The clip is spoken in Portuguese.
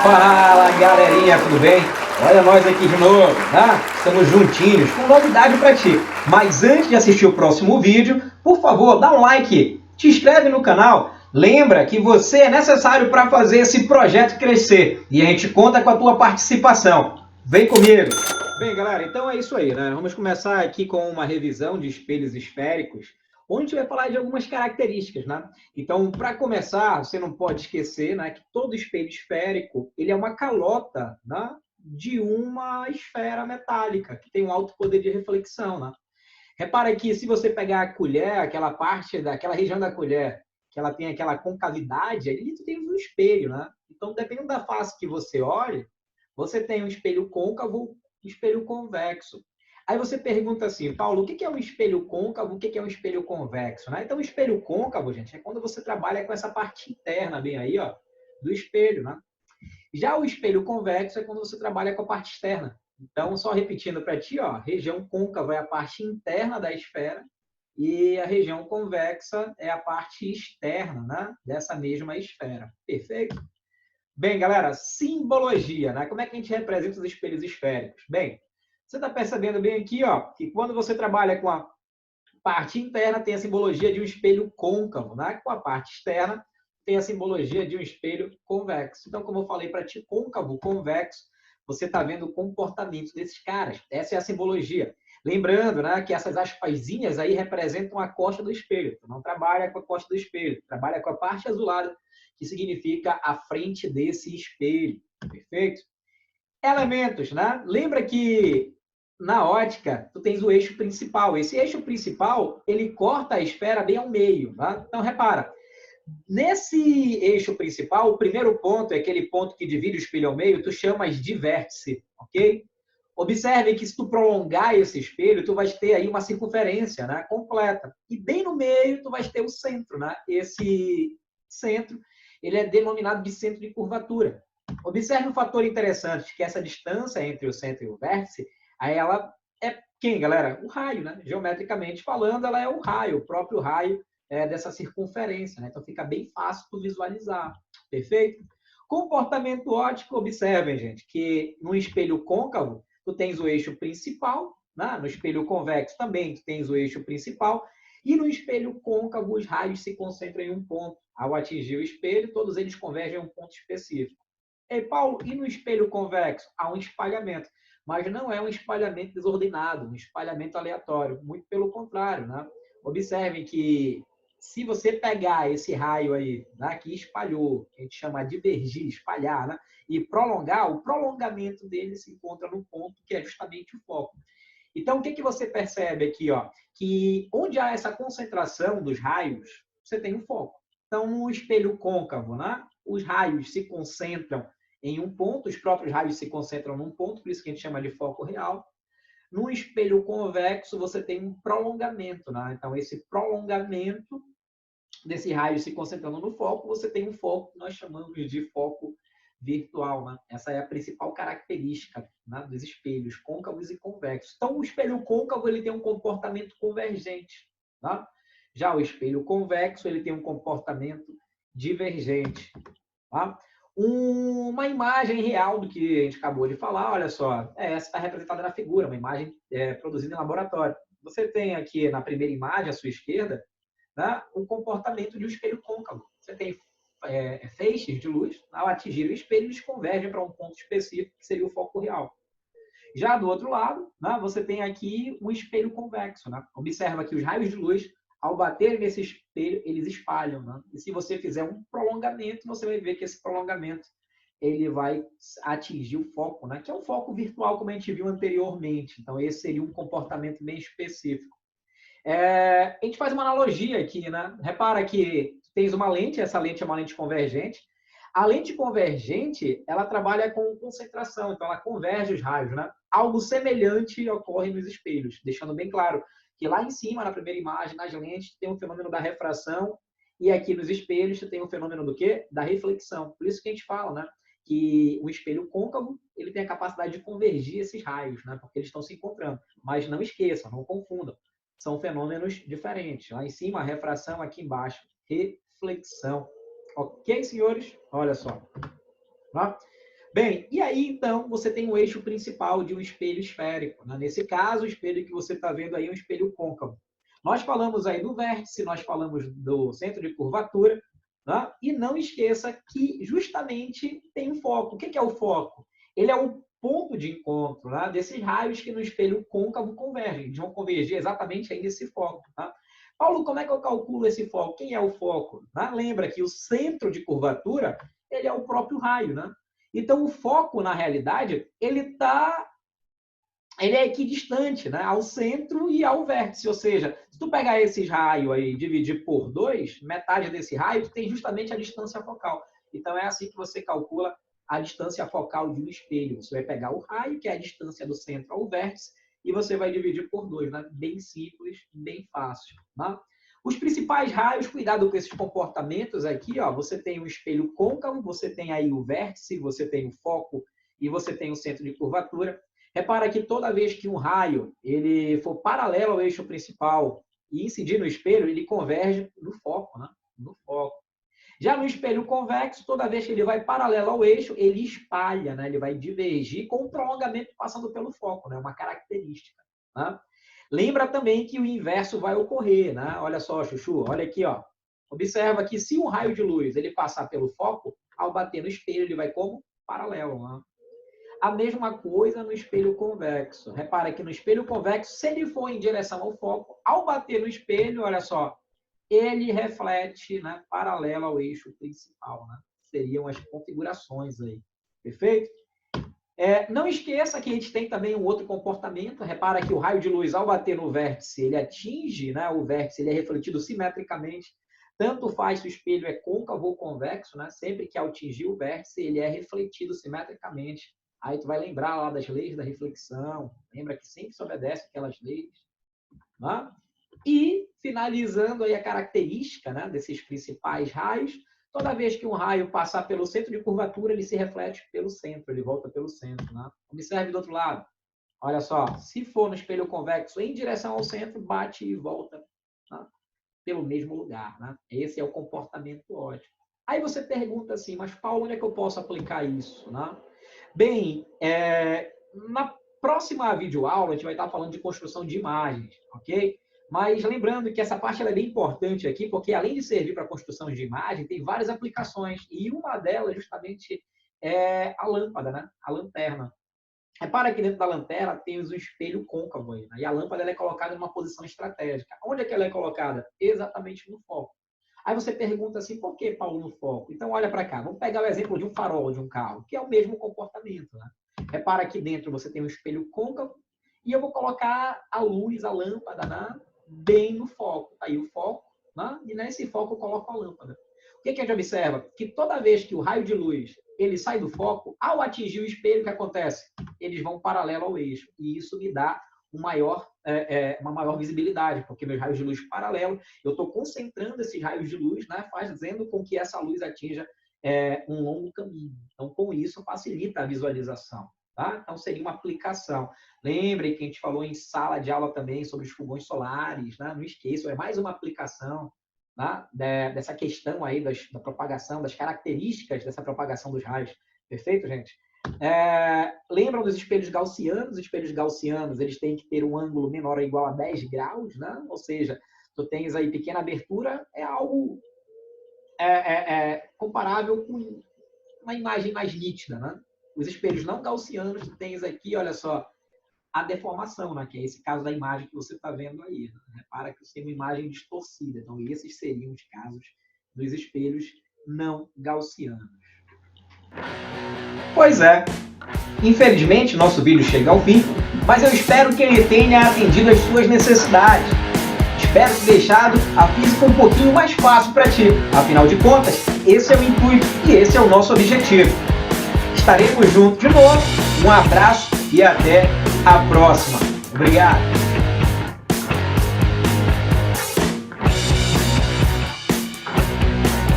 Fala, galerinha, tudo bem? Olha nós aqui de novo, tá? Estamos juntinhos com novidade para ti. Mas antes de assistir o próximo vídeo, por favor, dá um like, te inscreve no canal. Lembra que você é necessário para fazer esse projeto crescer e a gente conta com a tua participação. Vem comigo! Bem, galera, então é isso aí, né? Vamos começar aqui com uma revisão de espelhos esféricos, onde a gente vai falar de algumas características, né? Então, para começar, você não pode esquecer, né, que todo espelho esférico ele é uma calota, né, de uma esfera metálica, que tem um alto poder de reflexão, né? Repara que se você pegar a colher, aquela parte daquela região da colher, que ela tem aquela concavidade, ali tu tem um espelho, né? Então, dependendo da face que você olhe, você tem um espelho côncavo e um espelho convexo. Aí você pergunta assim, Paulo, o que é um espelho côncavo, o que é um espelho convexo? Né? Então, o espelho côncavo, gente, é quando você trabalha com essa parte interna bem aí, ó, do espelho, né? Já o espelho convexo é quando você trabalha com a parte externa. Então, só repetindo para ti, ó, região côncava é a parte interna da esfera e a região convexa é a parte externa, né, dessa mesma esfera. Perfeito? Bem, galera, simbologia, né? Como é que a gente representa os espelhos esféricos? Bem, você está percebendo bem aqui, ó, que quando você trabalha com a parte interna, tem a simbologia de um espelho côncavo, né? Com a parte externa, tem a simbologia de um espelho convexo. Então, como eu falei para ti, côncavo, convexo, você está vendo o comportamento desses caras. Essa é a simbologia. Lembrando, né, que essas aspasinhas aí representam a costa do espelho. Tu não trabalha com a costa do espelho, trabalha com a parte azulada, que significa a frente desse espelho. Perfeito? Elementos, né? Lembra que na ótica tu tens o eixo principal. Esse eixo principal, ele corta a esfera bem ao meio, tá? Então, repara, nesse eixo principal, o primeiro ponto é aquele ponto que divide o espelho ao meio, tu chamas de vértice, ok? Observe que se tu prolongar esse espelho, tu vais ter aí uma circunferência, né, completa. E bem no meio, tu vais ter o centro, né? Esse centro, ele é denominado de centro de curvatura. Observe um fator interessante, que essa distância entre o centro e o vértice, aí ela é quem, galera? O raio, né? Geometricamente falando, ela é o raio, o próprio raio dessa circunferência, né? Então fica bem fácil tu visualizar. Perfeito? Comportamento óptico, observem, gente, que no espelho côncavo, tu tens o eixo principal, né? No espelho convexo também tu tens o eixo principal, e no espelho côncavo os raios se concentram em um ponto. Ao atingir o espelho, todos eles convergem a um ponto específico. Ei, Paulo, e no espelho convexo? Há um espalhamento, mas não é um espalhamento desordenado, um espalhamento aleatório, muito pelo contrário, né? Observem que se você pegar esse raio aí, né, que espalhou, que a gente chama de divergir, espalhar, né, e prolongar, o prolongamento dele se encontra no ponto que é justamente o foco. Então, o que, que você percebe aqui? Ó? Que onde há essa concentração dos raios, você tem um foco. Então, no espelho côncavo, né, os raios se concentram em um ponto, os próprios raios se concentram num ponto, por isso que a gente chama de foco real. No espelho convexo, você tem um prolongamento. Né? Então, esse prolongamento desse raio se concentrando no foco, você tem um foco que nós chamamos de foco virtual. Né? Essa é a principal característica, né, dos espelhos côncavos e convexos. Então, o espelho côncavo ele tem um comportamento convergente. Tá? Já o espelho convexo ele tem um comportamento divergente. Tá? Uma imagem real do que a gente acabou de falar, olha só, essa está representada na figura, uma imagem produzida em laboratório. Você tem aqui na primeira imagem, à sua esquerda, né, o comportamento de um espelho côncavo. Você tem feixes de luz, ao atingir o espelho, eles convergem para um ponto específico, que seria o foco real. Já do outro lado, né, você tem aqui um espelho convexo. Né? Observa que os raios de luz, ao bater nesse espelho, eles espalham. Né? E se você fizer um prolongamento, você vai ver que esse prolongamento ele vai atingir o foco, né? Que é um foco virtual, como a gente viu anteriormente. Então, esse seria um comportamento bem específico. A gente faz uma analogia aqui, né? Repara que tens uma lente, essa lente é uma lente convergente. A lente convergente, ela trabalha com concentração, então ela converge os raios, né? Algo semelhante ocorre nos espelhos, deixando bem claro que lá em cima, na primeira imagem, nas lentes, tem o fenômeno da refração e aqui nos espelhos tem o fenômeno do quê? Da reflexão. Por isso que a gente fala, né? Que o espelho côncavo, ele tem a capacidade de convergir esses raios, né? Porque eles estão se encontrando. Mas não esqueçam, não confundam. São fenômenos diferentes. Lá em cima, refração, aqui embaixo, reflexão. Ok, senhores? Olha só. Tá? Bem, e aí então você tem o eixo principal de um espelho esférico, né? Nesse caso, o espelho que você está vendo aí é um espelho côncavo. Nós falamos aí do vértice, nós falamos do centro de curvatura, né? E não esqueça que justamente tem um foco. O que é o foco? Ele é o ponto de encontro, né, desses raios que no espelho côncavo convergem. Eles vão convergir exatamente aí nesse foco. Tá? Paulo, como é que eu calculo esse foco? Quem é o foco? Né? Lembra que o centro de curvatura ele é o próprio raio, né? Então, o foco, na realidade, ele é equidistante, né? Ao centro e ao vértice. Ou seja, se tu pegar esses raios aí e dividir por 2, metade desse raio tem justamente a distância focal. Então, é assim que você calcula a distância focal de um espelho. Você vai pegar o raio, que é a distância do centro ao vértice, e você vai dividir por 2, né? Bem simples, bem fácil. Né? Os principais raios, cuidado com esses comportamentos aqui, ó, você tem o espelho côncavo, você tem aí o vértice, você tem o foco e você tem o centro de curvatura. Repara que toda vez que um raio ele for paralelo ao eixo principal e incidir no espelho, ele converge no foco, né? No foco. Já no espelho convexo, toda vez que ele vai paralelo ao eixo, ele espalha, né? Ele vai divergir com um prolongamento passando pelo foco, né? Uma característica. Né? Lembra também que o inverso vai ocorrer, né? Olha só, Chuchu, olha aqui, ó. Observa que se um raio de luz ele passar pelo foco, ao bater no espelho, ele vai como? Paralelo. Né? A mesma coisa no espelho convexo. Repara que no espelho convexo, se ele for em direção ao foco, ao bater no espelho, olha só, ele reflete, né, paralelo ao eixo principal. Né? Seriam as configurações aí. Perfeito? Não esqueça que a gente tem também um outro comportamento. Repara que o raio de luz, ao bater no vértice, ele atinge, né, o vértice, ele é refletido simetricamente. Tanto faz se o espelho é côncavo ou convexo, né? Sempre que ao atingir o vértice, ele é refletido simetricamente. Aí tu vai lembrar lá das leis da reflexão. Lembra que sempre se obedece aquelas leis. Né? E, finalizando aí a característica, né, desses principais raios, toda vez que um raio passar pelo centro de curvatura, ele se reflete pelo centro, ele volta pelo centro. Né? Observe do outro lado. Olha só, se for no espelho convexo em direção ao centro, bate e volta, né, pelo mesmo lugar. Né? Esse é o comportamento ótico. Aí você pergunta assim, mas Paulo, onde é que eu posso aplicar isso? Né? Bem, na próxima videoaula, a gente vai estar falando de construção de imagens, ok? Mas lembrando que essa parte é bem importante aqui, porque além de servir para construção de imagem, tem várias aplicações, e uma delas justamente é a lâmpada, né? A lanterna. Repara que dentro da lanterna tem um espelho côncavo aí, né? E a lâmpada ela é colocada em uma posição estratégica. Onde é que ela é colocada? Exatamente no foco. Aí você pergunta assim, por que, Paulo, no foco? Então, olha para cá. Vamos pegar o exemplo de um farol de um carro, que é o mesmo comportamento. Né? Repara que dentro você tem um espelho côncavo e eu vou colocar a luz, a lâmpada, né, bem no foco. Aí o foco, né? E nesse foco eu coloco a lâmpada. O que a gente observa? Que toda vez que o raio de luz ele sai do foco, ao atingir o espelho, o que acontece? Eles vão paralelo ao eixo. E isso me dá uma maior visibilidade, porque meus raios de luz paralelos, eu estou concentrando esses raios de luz, né, fazendo com que essa luz atinja um longo caminho. Então, com isso, facilita a visualização. Tá? Então, seria uma aplicação. Lembre que a gente falou em sala de aula também sobre os fogões solares. Né? Não esqueçam, é mais uma aplicação, tá? Dessa questão aí da propagação, das características dessa propagação dos raios. Perfeito, gente? Lembram dos espelhos gaussianos? Os espelhos gaussianos eles têm que ter um ângulo menor ou igual a 10 graus, né? Ou seja, tu tens aí pequena abertura, é algo comparável com uma imagem mais nítida, né? Os espelhos não gaussianos, tu tens aqui, olha só, a deformação, né? Que é esse caso da imagem que você está vendo aí. Né? Repara que você tem uma imagem distorcida. Então, esses seriam os casos dos espelhos não gaussianos. Pois é. Infelizmente, nosso vídeo chega ao fim, mas eu espero que ele tenha atendido às suas necessidades. Espero ter deixado a física um pouquinho mais fácil para ti. Afinal de contas, esse é o intuito e esse é o nosso objetivo. Estaremos juntos de novo. Um abraço e até a próxima. Obrigado.